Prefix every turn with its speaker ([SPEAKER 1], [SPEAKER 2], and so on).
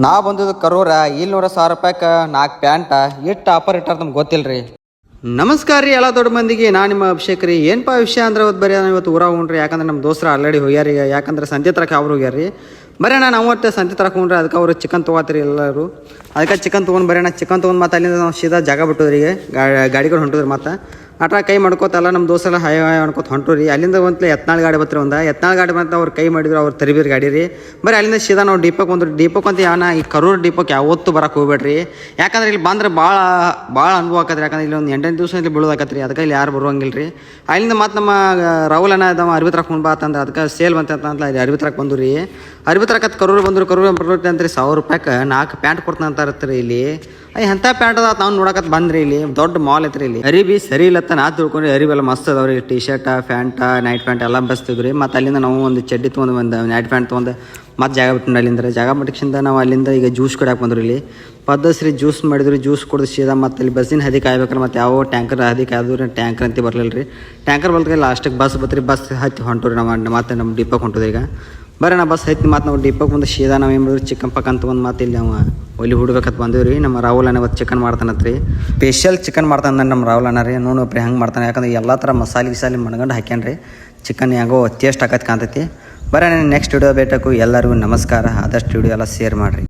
[SPEAKER 1] ನಾ ಬಂದಿದ್ದು ಕರೂರ 1,100,000 ರೂಪಾಯಿಗೆ 4 ಪ್ಯಾಂಟ ಎಷ್ಟು ಆಫರ್ ಇಟ್ಟಾರ ನಮ್ಗೆ ಗೊತ್ತಿಲ್ಲ ರೀ. ನಮಸ್ಕಾರ ರೀ ಎಲ್ಲ ದೊಡ್ಡ ಮಂದಿಗೆ, ನಾನು ನಿಮ್ಮ ಅಭಿಷೇಕ್ ರೀ. ಏನಪ್ಪ ವಿಷಯ ಅಂದ್ರೆ ಇವತ್ತು ಊರ ಹೋಗ್ರಿ, ಯಾಕಂದ್ರೆ ನಮ್ಮ ದೋಸ್ತರ ಆಲ್ರೆಡಿ ಹೋಗ್ಯಾರಿ. ಯಾಕಂದ್ರೆ ಸಂತೆ ತರಕ್ಕೆ ಅವ್ರು ಹೋಗ್ಯಾರಿ. ಬರೋಣ ನಾವು ಒಟ್ಟು ಸಂತೆ ತರಕ್ಕೆ ಹೋಗ್ರಿ. ಅದಕ್ಕೆ ಅವರು ಚಿಕನ್ ತೊಗೋತೀರಿ ಎಲ್ಲರೂ. ಅದಕ್ಕೆ ಚಿಕನ್ ತೊಗೊಂಡು ಬರೋಣ. ಚಿಕನ್ ತೊಗೊಂಡು ಮತ್ತೆ ಅಲ್ಲಿಂದ ನಾವು ಸೀದಾ ಜಾಗ ಬಿಟ್ಟೋದ್ರಿ. ಗಾಡಿಗಳು ಹೊಂಟೋದ್ರಿ. ಮತ್ತು ಆಟ ಕೈ ಮಾಡ್ಕೋತಲ್ಲ ನಮ್ಮ ದೋಸ್ತೆಲ್ಲ ಹಾಯ್ ಅನ್ಕೋತ ಹೊಂಟೋರಿ. ಅಲ್ಲಿಂದ ಒಂದು ಎತ್ನಾಳ್ ಗಾಡಿ ಬತ್ರಿ. ಎತ್ನಾಳ್ ಗಾಡಿ ಬಂತ ಅವ್ರು ಕೈ ಮಾಡಿದ್ರು, ಅವ್ರು ತರಿಬಿರಿ ಗಾಡಿ ರೀ. ಬರೀ ಅಲ್ಲಿಂದ ಸೀದಾ ನಾವು ಡಿಪೋಕ್ಕೆ ಬಂದ್ರಿ. ಡಿಪೋಕ್ಕೆ ಅಂತ ಈ ಕರೂರು ಡಿಪೋಕ್ಕೆ ಯಾವತ್ತೂ ಬರಕ್ಕೆ ಹೋಗ್ಬೇಡ್ರಿ. ಯಾಕಂದ್ರೆ ಇಲ್ಲಿ ಬಂದ್ರೆ ಭಾಳ ಅನುಭವ ಆಕತ್ರಿ. ಯಾಕಂದ್ರೆ ಇಲ್ಲಿ ಒಂದು 8 ದಿವಸ ಇಲ್ಲಿ ಬೀಳೋದಾಕತ್ರಿ. ಅದಕ್ಕೆ ಇಲ್ಲಿ ಯಾರು ಬರುವಂಗಿಲ್ಲ ರೀ. ಅಲ್ಲಿಂದ ಮತ್ತು ನಮ್ಮ ರಾಹುಲ್ ಅಣ್ಣ ಇದ್ದಾವ ಅರ್ಬಿ ತರಕ್ಕೆ ಬಂದು ಬಾತಂದ್ರೆ ಅದಕ್ಕೆ ಸೇಲ್ ಬಂತಂತ ಅಲ್ಲಿ ಅರ್ಬಿ ತರಕ್ಕೆ ಬಂದು ರೀ. ಅರ್ಬಿ ತರಕತ್ ಕರೂರು ಬಂದರು. ಕರೂರು ಬರುತ್ತೆ ಅಂತ್ರಿ. 1,000 ರೂಪಾಯಿಗೆ 4 ಪ್ಯಾಂಟ್ ಕೊಡ್ತಾನೆ ಅಂತ ಇರ್ತೀರಿ ಇಲ್ಲಿ. ಎಂಥ ಪ್ಯಾಂಟ್ ಅದ ನಾವು ನೋಡಕತ್ ಬಂದ್ರಿ. ಇಲ್ಲಿ ದೊಡ್ಡ ಮಾಲ್ ಐತ್ರಿ. ಇಲ್ಲಿ ಅರಿಬಿ ಸರಿ ಇಲ್ಲತ್ತ ನಾ ತಿಳ್ಕೊಂಡ್ರಿ. ಅರಿಬೆಲ್ಲ ಮಸ್ತ್ ಅದಾವ್ರಿ. ಟಿ ಶರ್ಟ್, ಪ್ಯಾಂಟ, ನೈಟ್ ಪ್ಯಾಂಟ್ ಎಲ್ಲ ಬಸ್ತಿದ್ರಿ. ಮತ್ತು ಅಲ್ಲಿಂದ ನಾವು ಒಂದು ಚಡ್ಡಿ ತೊಗೊಂಡು ಒಂದು ನೈಟ್ ಪ್ಯಾಂಟ್ ತೊಗೊಂಡು ಮತ್ತು ಜಾಗ ಬಿಟ್ಟು ಅಲ್ಲಿಂದ ಜಾಗ ಬಿಟ್ಟಿಂದ ನಾವು ಅಲ್ಲಿಂದ ಈಗ ಜ್ಯೂಸ್ ಕುಡಿಯಕ್ಕೆ ಬಂದ್ರಿ. ಇಲ್ಲಿ ಪದ್ದಸ್ರಿ ಜ್ಯೂಸ್ ಮಾಡಿದ್ರಿ. ಜ್ಯೂಸ್ ಕುಡಿದು ಸೀದಾ ಮತ್ತು ಅಲ್ಲಿ ಬಸ್ಸಿನ ಹದಿ ಕಾಯ್ಬೇಕ್ರಿ. ಮತ್ತು ಯಾವ ಟ್ಯಾಂಕರ್ ಹದಿ ಕಾಯ್ದು ಟ್ಯಾಂಕರ್ ಅಂತ ಬರಲಿಲ್ಲ ರೀ. ಟ್ಯಾಂಕರ್ ಬಲ್ರಿ ಲಾಸ್ಟಿಗೆ ಬಸ್ ಬತ್ರಿ. ಬಸ್ ಹತ್ತಿ ಹೊಂಟೋರಿ. ನಾವು ಮತ್ತೆ ನಮ್ಮ ಡಿಪೋಗೆ ಹೊಂಟೋದ್ರಿ. ಈಗ ಬರೋಣ ಬಸ್ ಹತ್ತಿ ಮತ್ತು ನಾವು ಡಿಪೋಗೆ ಬಂದು ಸೀದಾ ನಾವು ಏನು ಮಾಡಿದ್ರಿ ಚಿಕನ್ ಪಕ್ಕ ತೊಗೊಂಡು ಮತ್ತು ಇಲ್ಲಿ ನಾವು ಒಲಿ ಹುಡ್ಬೇಕಂತ ಬಂದೀವಿ ರೀ. ನಮ್ಮ ರಾಹುಲ್ ಅಣ್ಣ ಇವತ್ತು ಚಿಕನ್ ಮಾಡ್ತಾನತ್ರಿ. ಸ್ಪೆಷಲ್ ಚಿಕನ್ ಮಾಡ್ತಾನೆ ನಮ್ಮ ರಾಹುಲ್ ಅಣ್ಣ ರೀ. ನೋಡ್ರಿ ಹೆಂಗೆ ಮಾಡ್ತಾನೆ. ಯಾಕಂದ್ರೆ ಎಲ್ಲ ಥರ ಮಸಾಲೆ ಮಣ್ಗಂಡು ಹಾಕ್ಯಾನ್ರಿ. ಚಿಕನ್ ಹೆಂಗೋ ಟೇಸ್ಟ್ ಆಕತ್ ಕಾಣ್ತೈತಿ. ಬರೋಣ ನೆಕ್ಸ್ಟ್ ವಿಡಿಯೋ ಭೇಟಕು. ಎಲ್ಲರಿಗೂ ನಮಸ್ಕಾರ. ಆದಷ್ಟು ವಿಡಿಯೋ ಎಲ್ಲ ಶೇರ್ ಮಾಡಿರಿ.